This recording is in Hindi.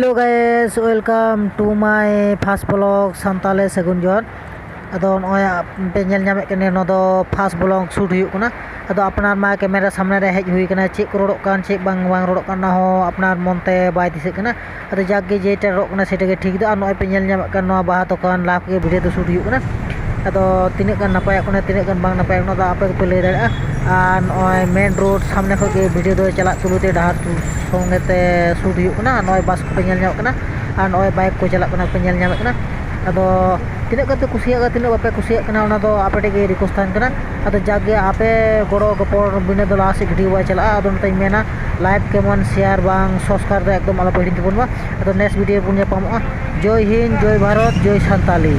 Hello guys welcome to my first blog सानताले सगुन जॉन अदो नय पे नेल नामे कने नो दो फास्ट ब्लॉग शूट हुई कना अदो अपनार मा कैमरा सामने रे हेज हुई कना चेक को रोडक कान चेक बांग बांग रोडक कान हो अपनार मनते बाय दिसे कना अदो जागे जेटा रोक कना सेटा के ठीक दो नय पे नेल नामे कन नो बाहा तोकान लाभ के वीडियो तो शूट हुई कना अदो तिने गान नापाय कने तिने गान बांग नापाय नो दा आपे को ले दाड़ा आर नय मेन रोड सामने खो के वीडियो दो चला तुलुते डहार संगेते शूट हुई कना नय बस को पे नेल नामे कना आर नय बाइक को चला कना पे नेल नामे कना अदो तीन कते कुसिया तीन बापे कुसिया कना ओना दो आपे टेगे रिक्वेस्ट थान कना अदो जागे आपे गड़ो गपड़ बिना दो लास्ट वीडियो बाय चला अदो नतई मेना लाइक केमन शेयर बांग सब्सक्राइब रे एकदम आलो पहिली तबन बा अदो नेक्स्ट वीडियो पुन पामो जय हिंद जय भारत जय सान्ताली।